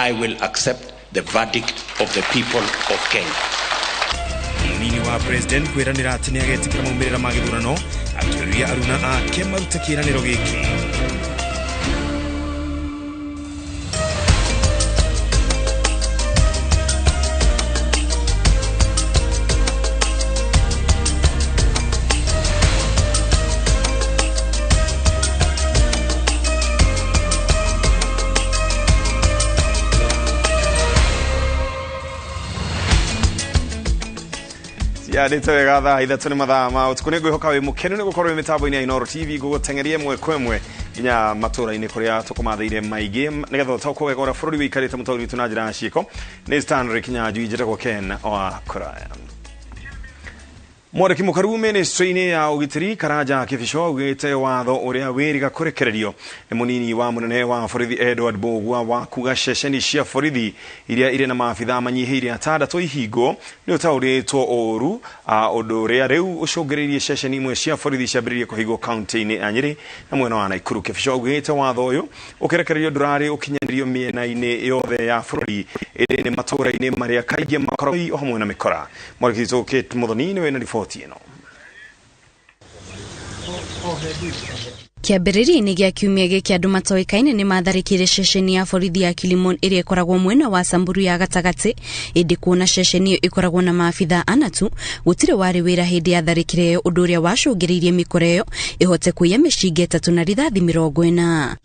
I will accept the verdict of the people of Kenya. Munini wa president kwiranira ati niagetikira maumirira ma githurano akiuria aruna ake marute kiraniro giki. Ya nitwe gatha ithatũ nĩ mathaa ma ũtukũ nĩ ngwĩhoka wĩ mũkenu nĩ gũkorwo wĩ mĩtambo-inĩ ya Inooro TV gũgũteng'eria ĩmwe kwa ĩmwe nginya matũũra-inĩ kũrĩa tũkũmathĩire maingĩ nĩgetha ũtaũkwo wega ũrĩa bũrũri wĩikarĩte mũtaũri witũ na njĩra ya ciĩko nĩ Stanley Kinyanjui njĩtagwo Ken wa Kũraya. Mwandĩki mũkaru ministry-inĩ ya ũgitĩri Karanja Kĩbico augĩte watho ũrĩa wĩriga kũrekererio nĩ mũnini wa mũnene wa borithi Edward Bogwa wa kuga ceceni cia borithi iria irĩ na maabitha manyihĩire 6 ihingo nĩ ũtaũrĩtwo ũru ũndũ ũrĩa rĩu ũcũngĩrĩirie ceceni imwe cia borithi ciambĩrĩrie kũhingwo kaunti-inĩ ya Nyeri na mwena wa Naikuru. Kĩbico augĩte watho ũyũ ũkĩrekererio ndũrarĩ ũkinyanĩrio mĩena-inĩ yothe ya bũrũri ĩrĩ nĩ matũũra-inĩ marĩa kaingĩ makoragwo hamwe na mĩkora. Mwandĩki witũ Kate Mũthoni nĩwe na riboti. Kĩambĩrĩria-inĩ gĩa kiumia gĩkĩ andũ matoĩkaine nĩ matharĩkĩire ceceni ya borithi ya Kilimon ĩrĩa ĩkoragwo mwena wa Samburu ya gatagatĩ, ĩndĩ kuona ceceni ĩyo ĩkoragwo na maabitha ana tu gũtirĩ warĩ wĩra hĩndĩ ya tharĩkĩro ĩyo, ũndũ ũrĩa wacũngĩrĩirie mĩkora ĩyo ĩhote kũiya mĩcinga 3 na rithathi 40.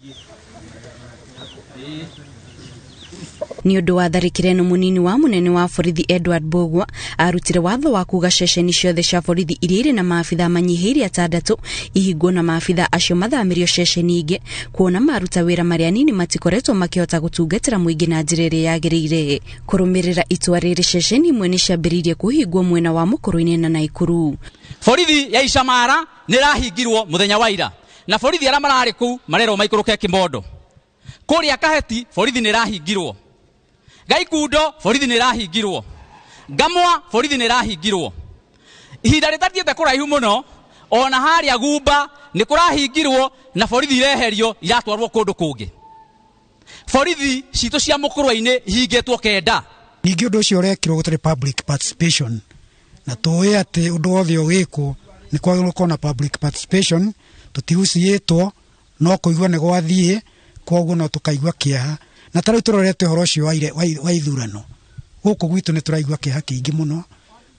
Nĩ ũndũ wa tharĩkĩro ĩno mũnini wa mũnene wa borithi Edward Bogwa arutire watho wa kuga ceceni ciothe cia borithi iria irĩ na maabitha manyihĩire 6 ihingo na maabitha acio mathamirio ceceni ingĩ kuona maruta wĩra marĩa nini matikoretwo makĩhota gũtungatĩra mũingĩ na njĩra ĩrĩa yagĩrĩire. Kũrũmĩrĩra itua rĩrĩ ceceni imwe nĩ ciambĩrĩirie kũhingwo mwena wa Mũkũrũ-inĩ na Naikuru. Borithi ya Icamara nĩ rahingirwo mũthenya wa ira na borithi arĩa mararĩ kũu marerwo maikũrũke Kĩmondo. Kũrĩa Kaheti borithi nĩ rahingirwo. Gaikundo borithi nĩ rahingirwo. Ngamwa borithi nĩ rahingirwo. Ihinda rĩtathiĩte kũraihu mũno ona harĩa Gumba nĩ kũrahingirwo na borithi ireherio iratwarwo kũndũ kũngĩ. Borithi citũ cia Mũkũrũ-inĩ ihingĩtwo 9. Ningĩ ũndũ ũcio ũrekirwo gũtarĩ public participation na tũĩ atĩ ũndũ wothe ũgĩkwo nĩ kwagĩrĩirwo na public participation, tũtigũciĩtwo no kũigua nĩ gwathiĩ koguo no tũkaigua kĩeha na tarĩu tũrorete ũhoro ũcio wa ithurano gũkũ gwitũ nĩ tũraigua kĩeha kĩingĩ mũno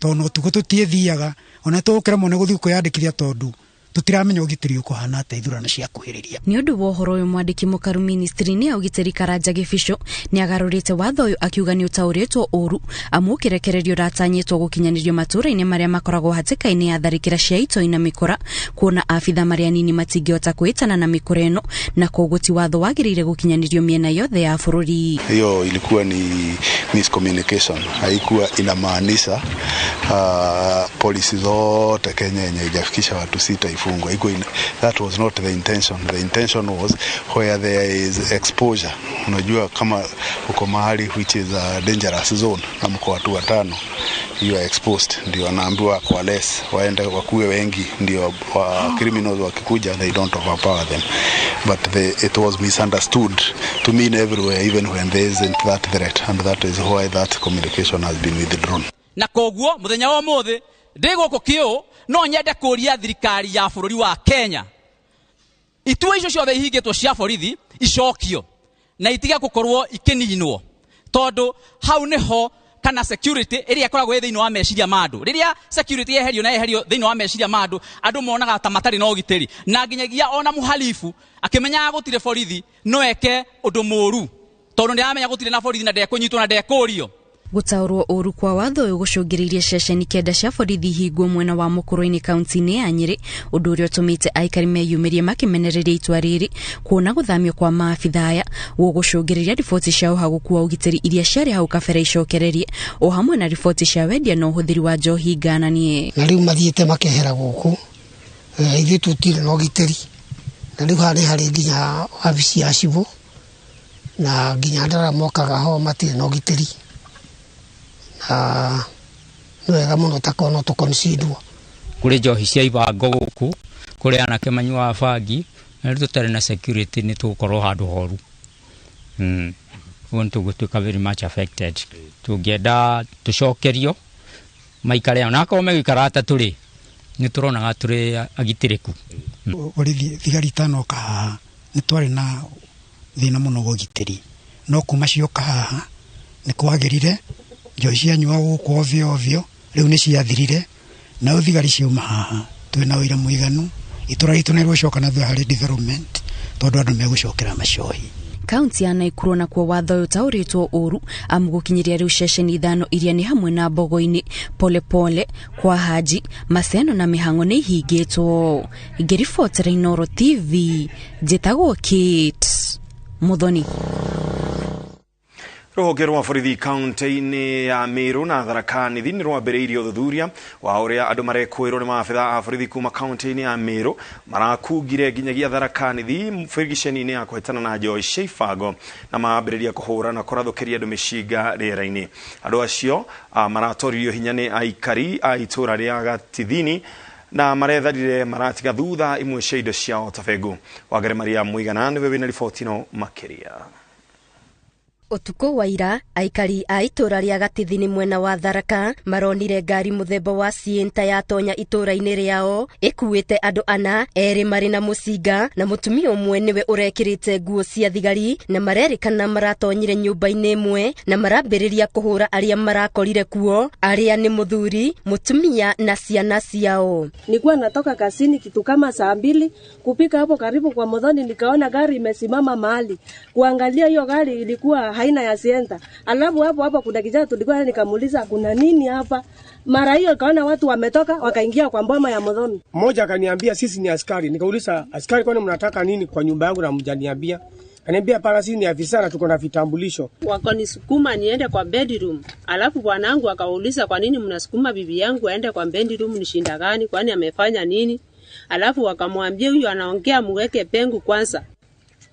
tondũ ũtukũ tũtiĩthiaga ona tũgũkĩremwo nĩ gũthiĩ kwĩyandĩkithia tondũ tutiramenya ũgitĩri ũkũhana atĩa ithurano cia kuhĩrĩria. Nĩ ũndũ wa ũhoro ũyũ mwandĩki mũkaru ministry-inĩ ya ũgitĩri Karanja Kĩbico nĩ agarũrĩte watho ũyũ akiuga nĩ ũtaũrĩtwo ũru amu ũkĩrekererio ũratanyĩtwo gũkinyanĩrio matũũra-inĩ marĩa makoragwo hatĩka-inĩ ya tharĩkĩra cia itoi na mĩkora kuona abitha marĩa nini matingĩhota kwĩtana na mĩkora ĩno na koguo ti watho wagĩrĩire gũkinyanĩrio mĩena yothe ya bũrũri. Hiyo ilikuwa ni miscommunication, haikuwa inamaanisha polisi zote Kenya yenye haijafikisha watu 6 ifungwe. That was not the intention. The intention was where there is exposure. Unajua kama uko mahali which is a dangerous zone na mko watu 5 you are exposed, ndio wanaambiwa kwa less waende wakuwe wengi, ndio criminals wakikuja they don't overpower them. But it was misunderstood to mean everywhere even when there isn't that threat, and that is why that communication has been withdrawn. Na koguo muthenya wa mothe ndigũkũ kĩũ no nyende kũria thirikari ya bũrũri wa Kenya itua icio ciothe ihingĩtwo cia borithi icokio na itige gũkorwo ikĩninwo tondũ hau nĩho kana security ĩrĩa ĩkoragwo thĩinĩ wa meciria ma andũ. Rĩrĩa security yeherio thĩinĩ wa meciria ma andũ monaga ta matarĩ na ũgitĩri na nginyagia ona mũhalifu akĩmenyaga gũtirĩ borithi no eke ũndũ mũũru tondũ nĩaramenya gũtirĩ na borithi na ndekũnyitwo na ndekũrio. Gũtaũrwo ũru kwa watho ũyũ gũcũngĩrĩirie ceceni 9 cia borithi ihingwo mwena wa Mũkũrũ-inĩ kaunti-inĩ ya Nyeri, ũndũ ũrĩa ũtũmĩte aikari meyumĩrie makĩmenereria itua rĩrĩ kuona gũthamio kwa maabitha aya gũgũcũngĩrĩria riboti cia ũhagũku wa ũgitĩri iria ciarĩ hau kabere icokererie o hamwe na riboti cia wendia na ũhũthĩri wa njohi ngananie. Na rĩu mathiĩte makehera gũkũ ithuĩ tũtirĩ na ũgitĩri na rĩu harĩ nginya wabici ya cibũ na nginya ndara mokaga ho matirĩ na ũgitĩri. Nĩ wega mũno takono tũkonsidwo kũrĩ njohi cia ibango gũkũ kũrĩ anake manyuaga bangi na rĩu tũtarĩ na security nĩ tũgũkorwo handũ horu. won't to very much affected to get to shokerio maikare ona ko megikarata turi ni turona gaturi agitiriku ori thigari tano ka ni twari na thina muno gogitiri no kuma cioka haha ni kwagirire njocia nyua guko ovyo riu ni ciathirire na uthigari ciuma haha twina wira muiganu ituraitu ni rwocoka na thari development tondu andu megucokera macohi. Kaunti ya Naikuru na kwa watho utauritwo uru amugukinyiria riu ceceni ithano iria ni hamwe na Bogoini, Pole kwa Haji, Maseno na Mihango ni ihingitwo. Ngiribotera Inooro TV, njitagwo Kate Muthoni. Rũhonge rwa borithi kaunti-inĩ ya Meru na Tharaka Nithi nĩ rwambĩrĩirie ũthuthuria wa ũrĩa andũ marekwĩrwo nĩ maabitha a borithi kuma kaunti-inĩ ya Meru marakungire nginyagia Tharaka Nithi bũrigiceni-inĩ ya kũhĩtana na njohi cia ibango na maambĩrĩria kũhũra na kũrathũkĩria andũ mĩcinga rĩera-inĩ. Andũ acio maratoririo hinya nĩ aikari a itũra rĩa Gatithini na maretharire maratiga thutha imwe cia indo ciao ta bengu. Wangare Maria Muigana nĩwe wĩna riboti ĩno makĩria. Utuko wa ira, aikari a itura ria Gatithini mwena wa Tharaka maronire ngari muthemba wa Sienta ya tonya itura-ini riao ikuite andu ana, eri mari na mucinga na mutumia umwe niwe urekirite nguo cia thigari na marerikana maratonyire nyumba-ini imwe na marambiriria kuhura aria marakorire kuo, aria ni muthuri, mutumia na ciana ciao. Nilikuwa natoka kasini kitu kama saa 2 kupika hapo karibu kwa Muthoni, nikaona gari imesimama mahali. Kuangalia hiyo gari ilikuwa haina ya Sienta. Alafu hapo kuna kijana tulikuwa nikamuuliza kuna nini hapa? Mara hiyo kaona watu wametoka wakaingia kwa mboma ya Muthoni. Mmoja akaniambia sisi ni askari. Nikauliza askari kwani mnataka nini kwa nyumba yangu na mjaniambia? Kaniambia pala sisi ni afisa na tuko na vitambulisho. Wakanisukuma niende kwa bedroom. Alafu bwanangu akauliza kwa nini mnasukuma bibi yangu aende kwa bedroom, ni shinda gani? Kwani amefanya nini? Alafu wakamwambia huyu anaongea muweke pengu kwanza.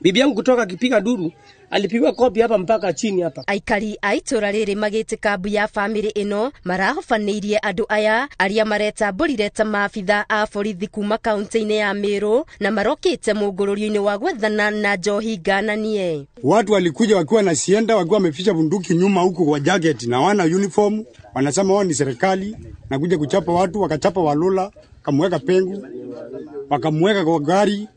Bibi yangu kutoka kipiga duru alipigwa kopi hapa mpaka chini hapa. Aikari a itura riri magite kambu ya family ino marahofanirie andu aya aria maretamburire ta maabitha a borithi kuma kaunti-ini ya Meru na marokite mungururi-ini wa gwethana na njohi ngananie. Watu walikuja wakiwa na Sienta, wakiwa wameficha bunduki nyuma huko kwa jacket na wana uniform, wanasema wao ni serikali na kuja kuchapa watu, wakachapa Walula, kamweka pengu, wakamweka kwa gari,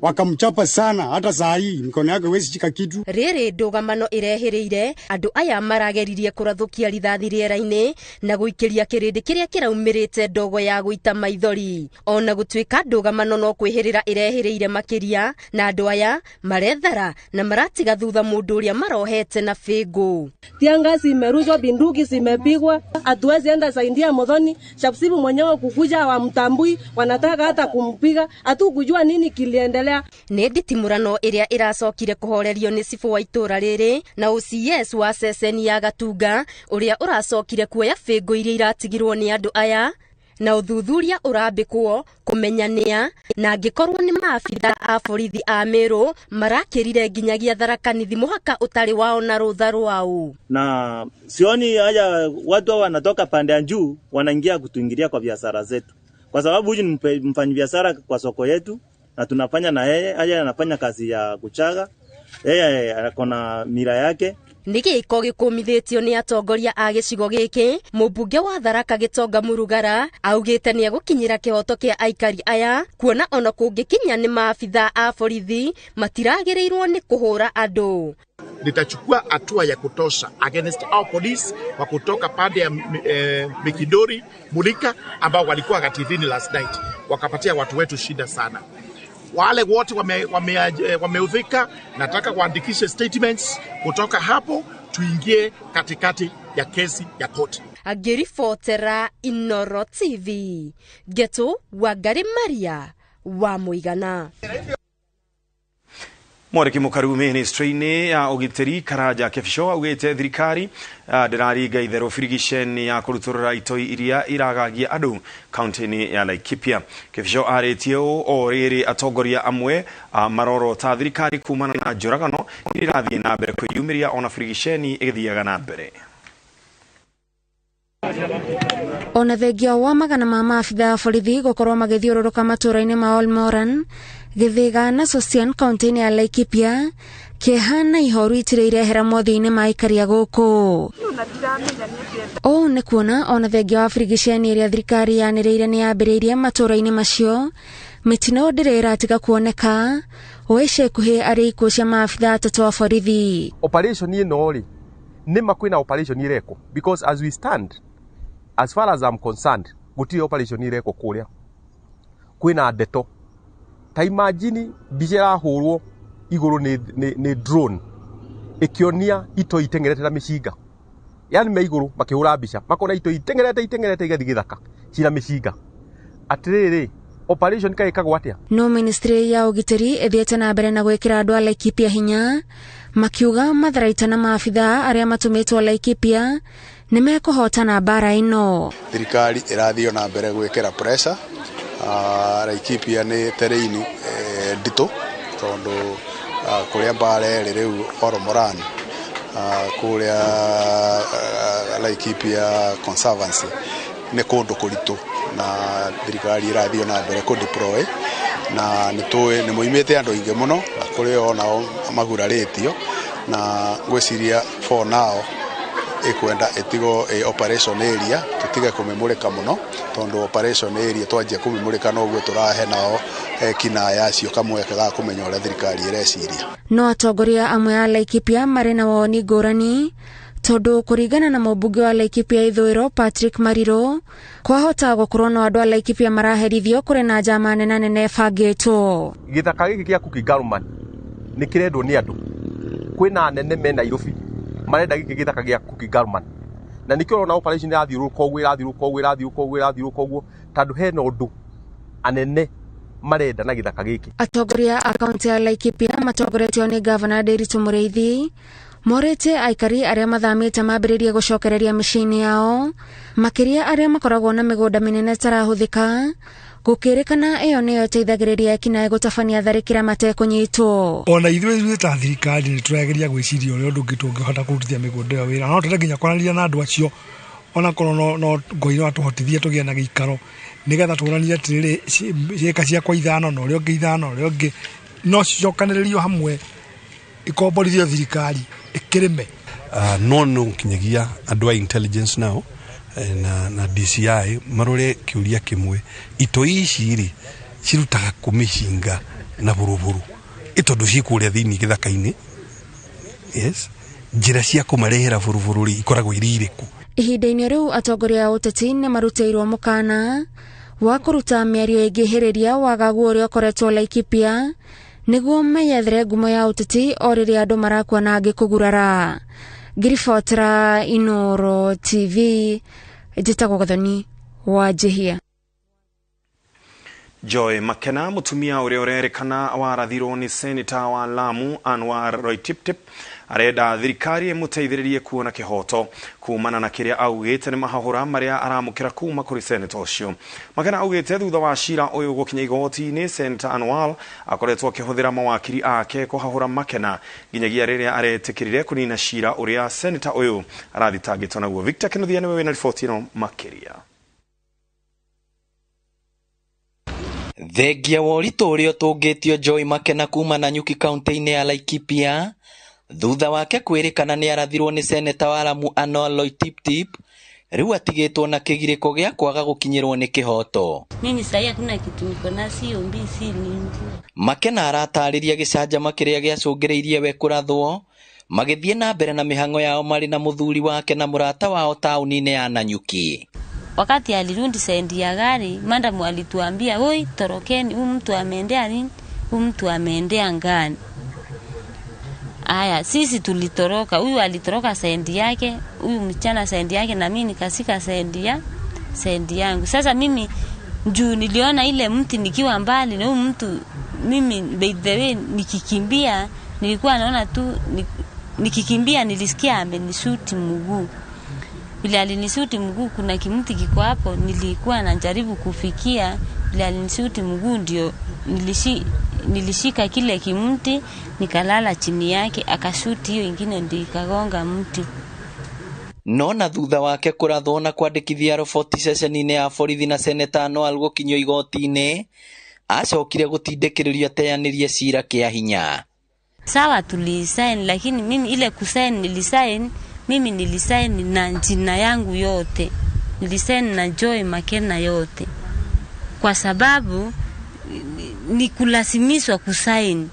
wakamchapa sana, hata saa hii mikono yake haiwezi shika kitu. Riri ndugamano irehereire andu aya marageririe kurathukia rithathi riera-ini na guikiria kirindi kiria kiraumirite ndogo ya guita maithori. Ona gutwika ndugamano no kwihirira irehereire makiria na andu aya marethara na maratiga thutha mundu uria marohete na fingu. Tiangasi imerushwa, binduki zimepigwa, hatuwezi enda saidia Muthoni. Shapsibu mwenyewe kukuja wamtambui, wanataka hata kumpiga, hatukujua nini kiliendelea. Nĩ nditimurano iria iracokire kuhorerio ni cibu wa itura riri na OCS wa ceceni ya Gatunga uria uracokire kuoya fingu iria iratigirwo ni andu aya na uthuthuria urambikwo kumenya nia na angikorwo ni maabitha a borithi a Meru marakirire nginyagia Tharaka Nithi muhaka utari wao na rutha rwao. Na sioni haya watu hao wanatoka pande ya juu wanaingia kutuingilia kwa biashara zetu, kwa sababu huyu ni mfanyabiashara kwa soko yetu na tunafanya na yeye anafanya kazi ya kuchaga, yeye akona mira yake. Niki iko gikumithitio ni atongoria a gicigo giki, mubunge wa Tharaka Gitonga Murugara augite ni egukinyira kihoto kia aikari aya, kuona ona kungikinya ni maabitha a borithi matiragirirwo ni kuhura andu. Nitachukua hatua ya kutosha against our police wa kutoka pande ya Mikidori, Mulika ambao walikuwa Gatithini last night wakapatia watu wetu shida sana. Wale wote wameudhika, nataka waandikishe statements kutoka hapo tuingie katikati ya kesi ya koti. Ngiribotera Inooro TV, Geto Wangare Maria wa Muigana. Mwariki mukaru ministry-ini ya ugitiri Karaja Kefisho augite thirikari ndiraringa itherũ birigiceni ya kuruturura itoi iria iragagia andu kaunti-ini ya Laikipia. Kefisho aritie o riri atongoria amwe maroro ta thirikari kumana na njuragano irathie na mbere kwiyumiria ona birigiceni igithiaga na mbere. Ona thegio wa magana ma maabitha a borithi gukorwo magithiũrũrũka matũra-inĩ ma Olmoran, Githiga na Sosian kaunti-inĩ ya Laikipia, kĩhana ihoru itirĩirehera mothe-inĩ ma ikaria gũkũ. Ũũ nĩ kuona ona thengia wa birigiceni ĩrĩa thirikari yanĩrĩire nĩ yambĩrĩirie matũũra-inĩ macio, mĩtino ndĩrĩratiga kuoneka, ica ikuhĩ arĩ ikuũ cia maabitha atatũ a borithi. Operation ĩno rĩ nĩma kwĩna operation ĩrekwo, because as we stand, as far as I'm concerned, gũtirĩ operation ĩrekwo kũrĩa. Kwĩna ndeto. Ta imagine mbica ĩrahũrwo igũrũ nĩ drone ĩkĩonia ito itengerete na mĩcinga. Yani me igũrũ makĩhũra mbica makona ito itengerete igathiĩ gĩthaka cina mĩcinga. Atĩrĩrĩ, operation kaĩkagwo atĩa? No ministry ya ũgitĩri ĩthiĩte na mbere na gwĩkĩra andũ a Laikipia hinya, makiuga matharaita na maabitha arĩa matũmĩtwo Laikipia nĩ mekũhotana mbara ĩno. Thirikari ĩrathiĩ na mbere gwĩkĩra pressure. Laikipia nĩ terrain nditũ tondũ kũrĩa mbara ĩrĩ rĩu Oromoran kũrĩa Laikipia Conservancy nĩ kũndũ kũritũ na thirikari ĩrathiĩ na mbere kũ-deploy na nĩ moimĩte andũ aingĩ mũno na kũrĩ onao magurarĩtio na ngwĩciria for now ikwenda itigo operation area tutige kumimurika muno tondu operation area twanjia kumimurika noguo turahe nao kinaya cio kamweke ga kumenya ura thirikari ireciria. No atongoria amwe a Laikipia marĩ na woni ngũrani tondu kũringana na mũmbunge wa Laikipia ithũĩro Patrick Mariro, kwahota gũkorwo na andũ a Laikipia maraherithio kũrĩ na njama nene bangĩtwo. Gĩthaka gĩkĩ gĩa Cookie Garman nĩ kĩrendwo nĩ andũ. Kwĩna anene me Nairobi marenda gĩkĩ gĩthaka gĩa Cookie Garman. Na nĩkĩo ona operation irathiũrũka ũguo tondũ hena ũndũ anene marenda na gĩthaka gĩkĩ. Atongoria a kaunti ya Laikipia matongoretio nĩ Governor Nderitu Mũrĩithi morĩte aikari arĩa mathamĩte mambĩrĩrie gũcokereria mĩciĩ-inĩ yao, makĩria arĩa makoragwo na mĩgũnda mĩnene tarahũthĩka, gũkĩrĩkana ĩyo nĩyo ĩteithagĩrĩria ekinaĩ gũtabania tharĩkĩra matekũnyitwo. Ona ithuĩ ta thirikari nĩ tũrageria gwĩciria ũrĩa ũndũ ũngĩ tũngĩhota kũrutithia mĩgũnda ĩyo wĩra, no tũrenda nginya kwaranĩria na andũ acio ona korwo no Ngai no atũhotithie tũgĩe na gĩikaro nĩgetha tuonanie atĩrĩrĩ ciĩka ciakwa ithano na ũrĩa ũngĩ ithano ũrĩa ũngĩ no cicokanĩrĩrio hamwe ikomborithio thirikari ikĩrĩme. No nginyagia andũ a intelligence nao na DCI marore kiuria kimwe ito ici ri cirutaga kũmĩcinga na buruburu itondu cikũrĩa thĩinĩ gĩthaka-inĩ. Yes, njĩra cia kũmarehera buruburu ikoragwo irĩkũ. Ihinda-inĩ rĩu atongoria a ũteti nĩ marutĩirwo mũkana wa kũruta mĩario ĩngĩhĩrĩria wagagu ũrĩa ũkoretwo Laikipia nĩguo meyethere ngumo ya ũteti o rĩrĩa andũ marakua na angĩ kũgurara. Ngiribotera Inooro TV, njĩtagwo Gathoni wa Jehia. Joy Makena, mutumia ũrĩa ũrerĩkana warathirwo nĩ seneta wa Lamu Anwar Roitiptip, arenda thirikari ĩmũteithĩrĩrie kuona kĩhoto kumana na kĩrĩa augĩte nĩ mahahũra marĩa aramũkĩra kuma kũrĩ seneta ũcio. Makena augĩte thutha wa cira ũyũ gũkinya igoti-inĩ, seneta Anwar akoretwo akĩhũthĩra mawakiri ake kũhahũra Makena nginyagia rĩrĩa aretĩkĩrire kũnina cira ũrĩa seneta ũyũ arathitangĩtwo naguo. Victor Kĩnuthia nĩwe wĩna riboti ĩno makĩria. Thengia wa ũritũ ũrĩa ũtũngĩtio Joy Makena kuma na Nyuki kaunti-inĩ ya Laikipia thutha wake kwĩrĩkana nĩ arathirwo nĩ seneta wa Lamu Anwar Roitiptip, rĩu atigĩtwo na kĩgirĩko gĩa kwaga gũkinyĩrwo nĩ kĩhoto. Mimi sasa hakuna kitu niko na siombi si nini. Makena aratarĩria gĩcanjama kĩrĩa gĩacũngĩrĩirie we kũrathwo, magĩthiĩ na mbere na mĩhang'o yao marĩ na mũthuri wake na mũrata wao taũni-inĩ ya Nanyuki. Wakati alirudi sendi ya gari, mandamu alituambia, "Oi, torokeni, huyu mtu ameendea nini? Huyu mtu ameendea ngani?" Aya, sisi tulitoroka. Huyu alitoroka sendi yake, huyu mchana sendi yake, na mimi nikasika sendi yangu. Sasa mimi juu niliona ile mti nikiwa mbali na huyu mtu, mimi by the way nikikimbia nilikuwa naona tu nikikimbia nilisikia amenishuti mguu. Bila alinisuti mguu, kuna kimti kiko hapo, nilikuwa najaribu kufikia. Bila alinisuti mguu ndio nilishika kile kimti nikalala chini yake, akashuti hiyo ingine ndio ikagonga mti. Nona thutha wake kũrathwo na kwandĩkithia roboti ceceni-inĩ ya borithi na seneta Anwar gũkinyio igoti-inĩ, acokire gũtindĩkĩrĩrio ateanĩrie cira kĩa hinya. Sawa tulisign, lakini mimi ile kusign nilisign, mimi nilisign na jina yangu yote. Nilisign na Joy Makena yote. Kwa sababu ni kulasimishwa kusign.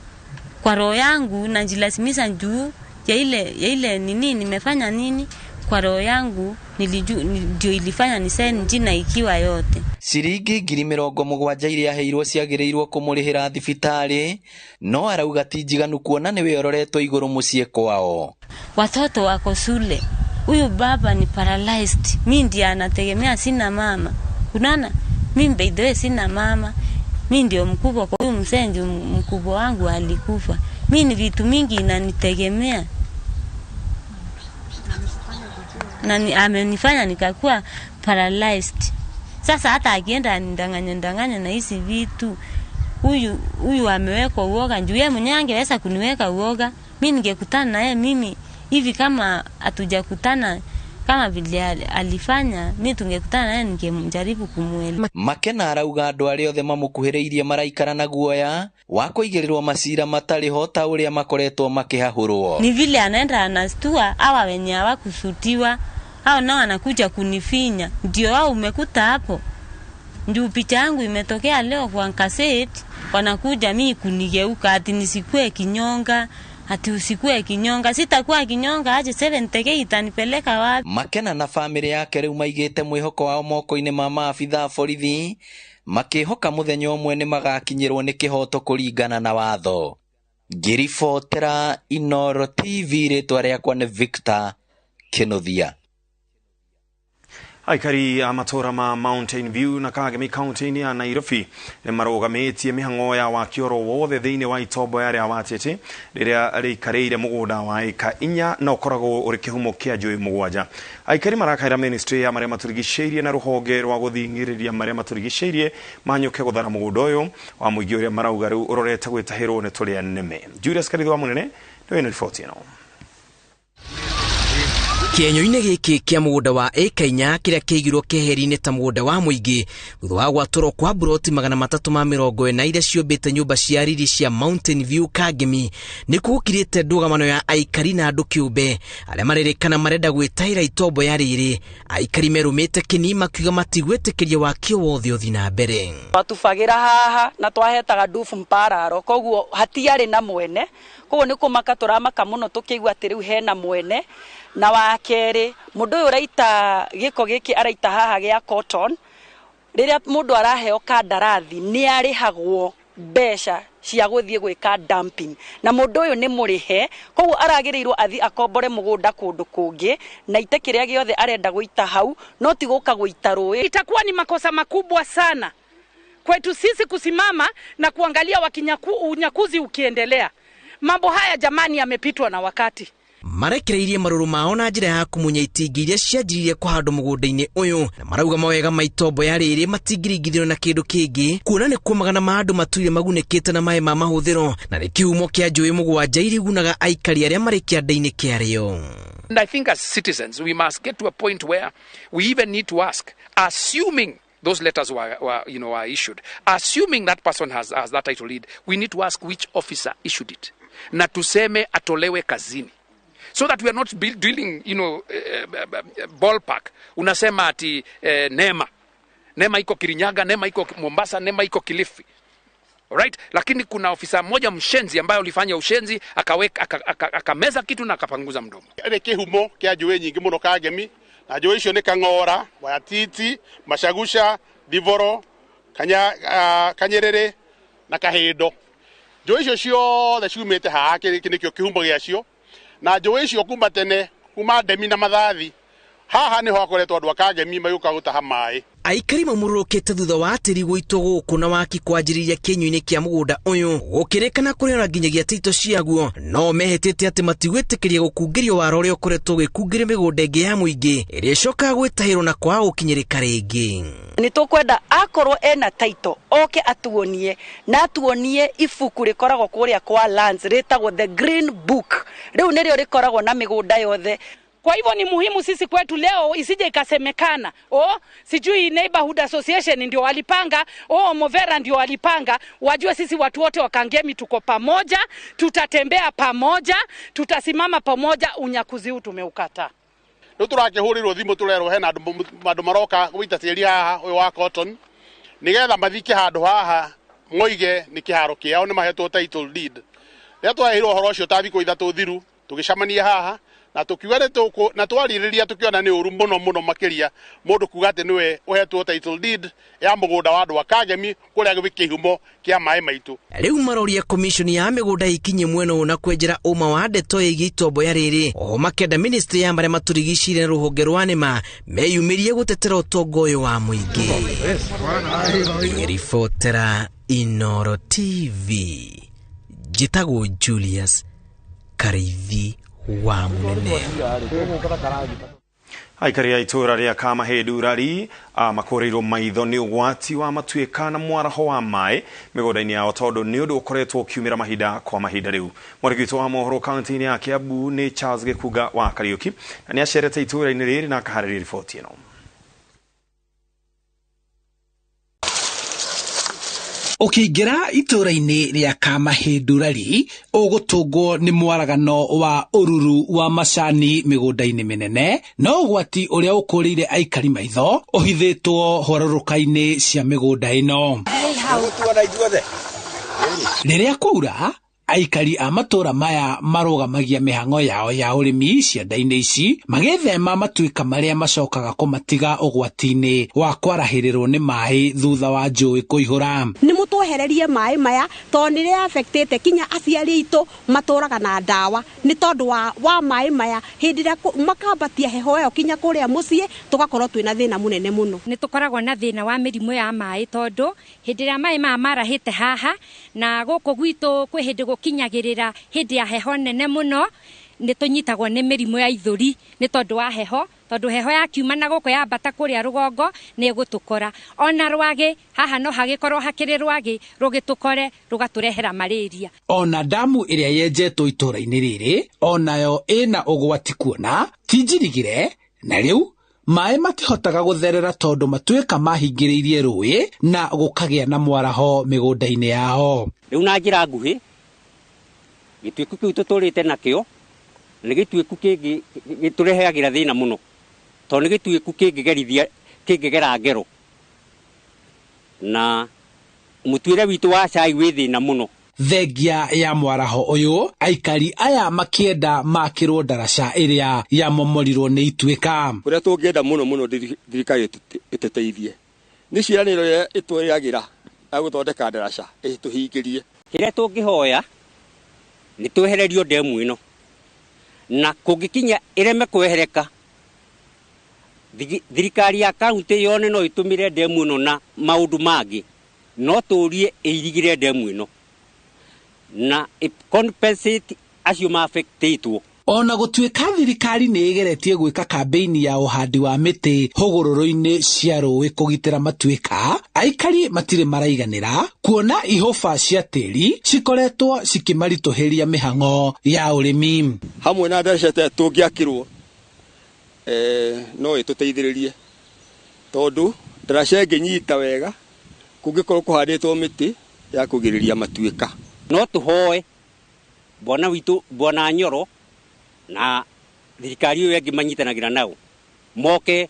Kwa roho yangu najilazimisha juu ya ile nini nimefanya nini, kwa roho yangu ndio ilifanya ni sign jina ikiwa yote. Ciringi 70,000 iria heirwo ciagiriirwo kumurihira thibitari, no arauga ti njiganu kuona ni wiororetwo iguru mucie kwao. Watoto wako shule. Huyu baba ni paralyzed. Mimi ndiye anategemea, sina mama. Unaona? Mimi by the way sina mama. Mimi ndio mkubwa kwa huyu mzee, ndio mkubwa wangu alikufa. Mimi ni vitu mingi inanitegemea. Na amenifanya nikakuwa paralyzed. Sasa hata akienda ndanganya na hizi vitu, huyu amewekwa uoga. Njoo yeye mwenyewe angeweza kuniweka uoga. Mimi ningekutana naye mimi hivi, kama hatujakutana kama vile alifanya, mimi tungekutana naye ningemjaribu kumwelewa. Makena arauga andu aria othe mamukuhiriirie maraikara na guoya wa kuigirirwo macira matari ho ta uria makoretwo makihahurwo. Ni vile anaenda anastua hawa wenye hawakusutiwa, hao nao anakuja kunifinya. Ndio wao umekuta hapo. Ndio picha yangu imetokea leo kwa cassette, wanakuja mimi kunigeuka ati nisikue kinyonga. Ati usikue kinyonga, sitakuwa kinyonga, aje 7K itanipeleka wapi? Makena na family yake riu maigite mwihoko wao moko-ini ma maabitha borithi, makihoka muthenya umwe ni magakinyirwo ni kihoto kuringana na watho. Ngiribotera Inooro TV, ritwa riakwa ni Victor Kinothia. Aikari a matora ma Mountain View na Kangemi County ya Nairobi ni marugametie mihango ya wakioro wothe thiini wa itombo ya watete riria riikareire mugunda wa eka 4 na ukoragwo uri kihumo kia njui 7. Aikari marakaira ministry ya maria maturigiceirie na ruhonge rwa guthingiriria maria maturigiceirie manyuke guthara mugunda uyu wa muingi uria marauga riu urorete gwitahirwo ni turia neme. Julius Karitho wa munene ndio ripoti ino. Kienyo-inĩ gĩkĩ kĩa mũgũnda wa eka 4 kĩrĩa kĩigirwo keheri-inĩ ta mũgũnda wa mũingĩ thutha wa gwatũrwo kwa buroti 340 iria ciũmbĩte nyũmba cia riri cia Mountain View Kangemi, nĩ kũgũkirĩte ndũgamano ya aikari na andũ kĩũmbe arĩa marerĩkana marenda gwĩtahĩra itombo ya rĩrĩ. Aikari merũmĩte kĩni makiuga matigwĩtĩkĩria wakio wothe ũthiĩ na mbere. Twatubagĩra haha na twahetaga ndubu mpararo, koguo hatiarĩ na mwene, koguo nĩ kũmaka tũramaka mũno tũkĩigua atĩ rĩu hena mwene. Na wakere mundu uyu raita giko giki araita haha gya cotton, riria mundu araheo kandarathi ni arihagwo mbeca cia guthie gwika dumping, na mundu uyu ni murihe, koguo aragirirwo athi akombore mugunda kundu kungi na ite kiria giothe arenda guita hau, no ti guka guita rui. Itakuwa ni makosa makubwa sana kwetu sisi kusimama na kuangalia unyakuzi ukiendelea. Mambo haya jamani yamepitwa na wakati. Marekereirie maruru mao na njira ya kumunya itingi iria cianjiririe kuhandwo mugunda-ini uyu, na marauga mawega ma itombo ya riri matingiringithio na kindu kingi, kuona ni kumagana ma andu matuire magunekete na mai ma mahuthiro na ni kihumo kia njui 7 iria igunaga aikari aria mari kianda-ini kiario. And I think as citizens we must get to a point where we even need to ask, assuming those letters were issued, assuming that person has that title deed, we need to ask which officer issued it, na tuseme atolewe kazini. So that we are not dealing, ballpark. Unasema ati Nema iko Kirinyaga, Nema iko Mombasa, Nema iko Kilifi. Alright? Lakini kuna ofisa mmoja mshenzi ambaye alifanya ushenzi, akameza kitu na akapanguza mdomo. Ile kihumo kia njui nyingi muno Kangemi, na njui icio ni Kang'ora, Wayatiti, Machagusha, Divoro, Kanyerere na Kahindo. Njui icio ciothe ciumĩte haha kĩrĩkĩo kihumo gĩacio. Na njui icio kuma tene, kuma ndemi na mathathi, haha niho akoretwo andu a Kangemi mayuka gutaha mai. Aikari mamurukite thutha wa tiri guitwo guku na waki kwanjiriria kienyo-ini kia mugunda uyu gukirikana kuriona nginyagia tito ciaguo, no mehetete ati matigwitikiria gukungirio waro uria ukoretwo gwikungiria migunda ingi ya muingi iria icokaga gwitahirwo na kwa gukinyirika ringi. Ni tukwenda akorwo ena title oke atuonie na atuonie ibuku rikoragwo kuria kwa lands ritagwo the green book. Riu nirio rikoragwo na migunda yothe Kwa hivyo ni muhimu sisi kwetu leo isije ikasemekana, sijui neighborhood association ndio walipanga, Movera ndio walipanga. Wajue sisi watu wote wa Kangemi tuko pamoja, tutatembea pamoja, tutasimama pamoja, unyakuzi huu tumeukata. Ndio turakihurirwo thimu turero hena andu maroka gwita tiri haha uyu wa cotton nigetha mathike handu haha moige ni kiharo kiao ni mahetwo title deed. Ria twahirwo horo ucio ta thikũ ithatu thiru tugicamania haha na tukiuga na twaririria tukiona ni uru muno makiria mundu kuga ati niwe uhetwo title deed ya mugunda wa andu wa Kangemi kuria gibiki humo kia mai maitu. Riu maroria commission ya migunda ikinye mweno na kwenjera uma wa ndeto igi itombo ya riri makenda ministry ya maria maturigicire ruhonge rwa nema meyumirie gutetera utongo uyu wa muingi. Ribotera Inooro TV Jitago Julius Karithi wa munene. Aikari ya itura ria Kamahindu rari makoreirwo maitho ni ugwati wa matuika na mwaraho wa mai migunda-ini yao tondu ni undu ukoretwo ukiumira mahinda kwa mahinda riu. Mwarigito wa mohoro kaunti-ini ya Kiambu ni Charles Gikuga wa Kariuki na ni acerete itura-ini riri na akaharĩria riboti ino. Ukiingira itura-ini ria Kamahindu rari ugutungwo ni mwaragano wa ururu wa macani migunda-ini minene no ugwati uria ukuriire aikari maitho uhithitwo hwaruruka-ini cia migunda ino. Riria kwaura aikari a matura maya marugamagia mihango yao ya urimi cianda-ini ici magethema matuika maria macokaga kumatiga ugwati-ini wa kwarahirirwo ni mai thutha wa njui kuihura. Ni mutwehererie mai maya tondu ni affectete kinya aciari itu maturaga na ndawa ni tondu wa mai maya hindi ria makambatia heho yo kinya kuria mucii tugakorwo twina thina munene muno. Ni tukoragwo na thina wa mirimu ya mai tondu hindi ria mai marahite haha na guku gwitu kwi hindi kinyagirira hindi ya heho nene muno ni tunyitagwo ni mirimu ya ithuri ni tondu wa heho tondu heho ya kiuma na guko ya bata kuria rugongo ni gutukora ona rwagi haha no hagikorwo hakiri rwagi rugitukore rugaturehera malaria. Ona damu iria yenjetwo itura-ini riri onayo ina ugwati kuona tinjirigire na riu mai matihotaga gutherera tondu matuika mahingiriirie rui na gukagia na mwaraho migunda-ini yao. Riu na njira nguhi gituiku kiu tuturite nakio ni gituiku kingi gitureheagira thina muno tondu gituiku kingigerithia kingigera ngero na mutuire witu wa cai wi thina muno. Thengia ya mwaraho uyu aikari aya makienda makirwo ndaraca iria ya momorirwo ni ituika uria tungienda muno thirikari ituteithie ni cianiro itweyagira aguthondeka ndaraca ituhingirie. Kiria tungihoya ni twehererio demu ino na kungikinya ireme kwehereka thirikari ya kaunti yone no itumire demu ino na maundu mangi no turie irigire demu ino na compensate acio maafectetwo. Ona gutuika thirikari ni igeretie gwika kampeini ya uhandi wa miti hugururu-ini cia rũĩ kugitira matuika aikari matire maraiganira kuona ihofa cia tiri cikoretwo cikimarituhiria mihango ya urimi hamwe na ndaraca tungiakirwo no ituteithiririe tondu ndaraca nginyita wega kungikorwo kuhanditwo miti ya kugiriria matuika. No tuhoe bona witu bona Nyoro na thirikari yo yangi manyitanagira nao moke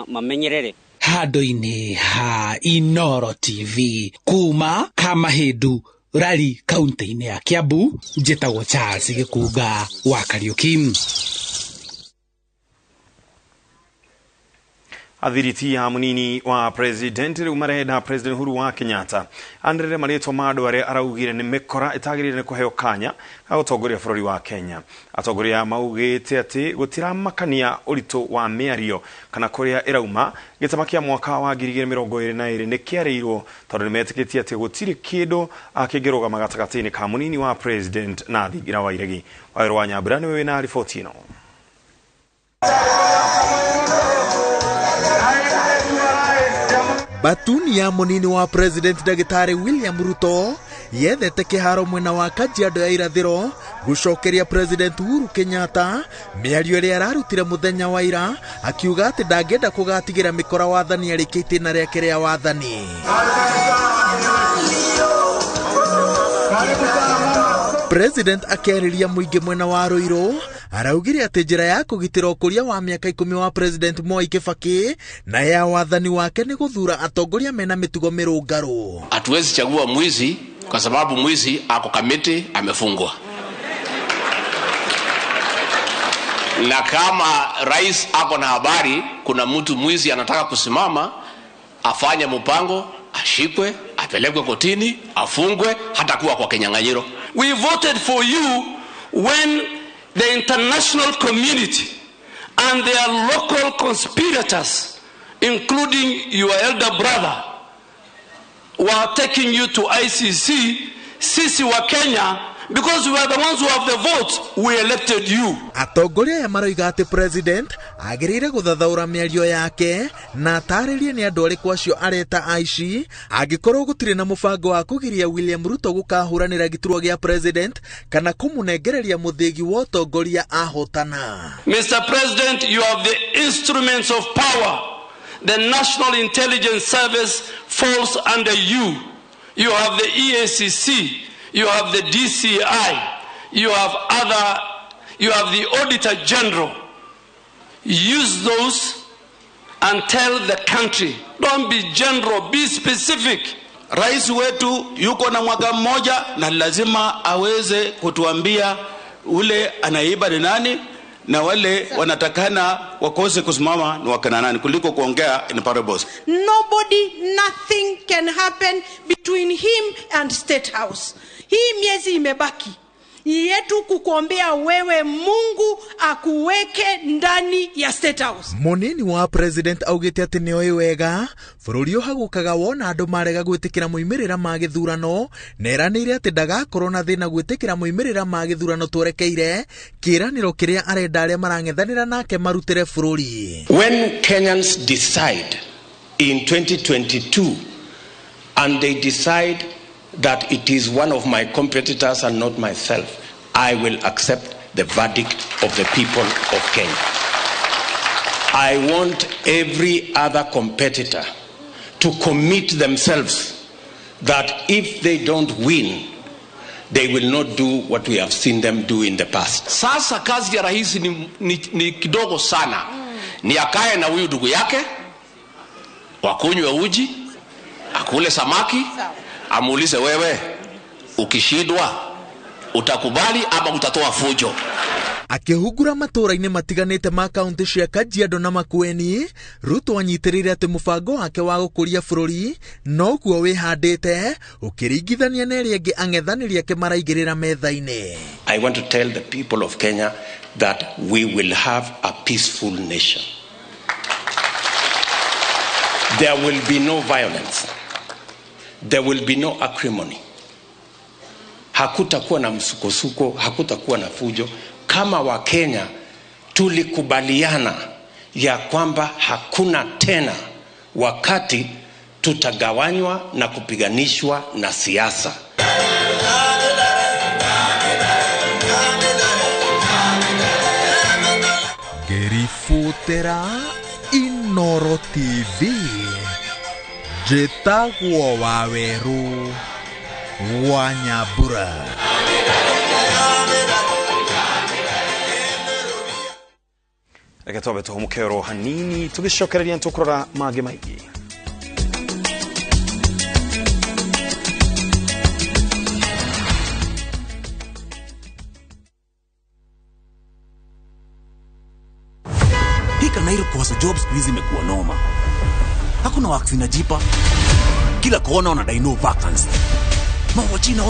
mamenyerere. Handu-ini ha Inooro TV kuma Kamahindu rari kaunti-ini ya Kiambu njitagwo Charles Gikuga wa Kariuki. Athiriti ya munini wa president riu marenda president Uhuru wa Kenyatta andire marĩtwa ma andũ arĩa araugire nĩ mĩkora ĩtagĩrĩire nĩ kũheo kanya ga gũtongoria bũrũri wa Kenya. Atongoria maugĩte atĩ gũtiramakania ũritũ wa mĩario kana kũrĩa ĩrauma gĩtama kĩa mwaka wa 2022 nĩ kĩarĩirwo tondũ nĩmetĩkĩtie atĩ gũtirĩ kĩndũ kĩngĩrũgama gatagatĩ-inĩ ka munini wa president na Thingira wa Iregi. Waĩrũ wa Nyambura nĩwe wĩna riboti ĩno. Batuni ya munini wa president Dagitari William Ruto yethete kiharo mwena wa Kajiado ya irathiro gucokeria President Uhuru Kenyatta miario ria ararutire muthenya wa ira akiuga ati ndangenda kugatigira mikora wathani arikite na riake ria wathani. President akeriria muingi mwena wa Ruiru araugire ati njira ya kugitira ukuria wa miaka 10 wa President Moi Kibaki na ya wathani wake ni guthura atongoria mena mitugo mirungaru. Hatuwezi chagua mwizi kwa sababu mwizi ako kamiti amefungwa. Na kama rais ako na habari kuna mtu mwizi anataka kusimama, afanye mpango, ashikwe, apelekwe kotini, afungwe, hata kuwa kwa kinyang'anyiro. We voted for you when the international community and their local conspirators, including your elder brother, were taking you to ICC. Sisi wa Kenya, because we are the ones who have the votes, we elected you. Atongoria ya maroiga ati President agirire guthathaura miario yake na ataririe ni andu ariku acio areta aici agikorwo gutire na mubango wa kugiria William Ruto gukahuranira giturwa gia President kana kumunengereria muthigi wa utongoria ahotana. Mr. President, you have the instruments of power. The National Intelligence Service falls under you. You have the EACC, you have the DCI, you have the Auditor General. Use those and tell the country. Don't be general, be specific. Rais wetu yuko na mwaka mmoja na lazima aweze kutuambia ule anaiba ni nani na wale wanatakana wakose kusimama ni wakana nani kuliko kuongea in parables. Nothing can happen between him and State House. Hii miezi imebaki yetu kukuombea wewe Mungu akuweke ndani ya State House. Munini wa President augite ati nioi wega bururi uhagukaga wona andu marega gwitikira muimirira ma githurano neranire ati ndagakorwo na thina gwitikira muimirira ma githurano twerekeire kiraniro kiria arenda aria marang'ethanira nake marutire bururi. When Kenyans decide in 2022 and they decide that it is one of my competitors and not myself, I will accept the verdict of the people of Kenya. I want every other competitor to commit themselves that if they don't win, they will not do what we have seen them do in the past. Sasa kazi ya rais ni kidogo sana. Ni akae na huyu ndugu yake, wakunywe uji, akule samaki, amuulize wewe ukishindwa utakubali ama utatoa fujo. Akihugura matura-ini matiganite ma kaunti cia Kajiado na Makueni, Ruto anyitirire ati mubango wake wa gukuria bururi no guo wihandite ukiringithania na iria ingi ang'ethaniria ke maraigirira metha-ini. I want to tell the people of Kenya that we will have a peaceful nation. There will be no violence. There will be no acrimony. Hakutakuwa na msukosuko, hakutakuwa na fujo. Kama wa Kenya tulikubaliana ya kwamba hakuna tena wakati tutagawanywa na kupiganishwa na siasa. Gerifutera Inooro TV Jetagwo Waweru Wanyabura. Reke twabe tuhumukero hanini tugicokereria ntukurora mage maingi. Hika Nairo kuhusu jobs squeeze imekuwa noma. Hakuna wakati inajipa. Kila kona wanadai no vacancy. Mawachina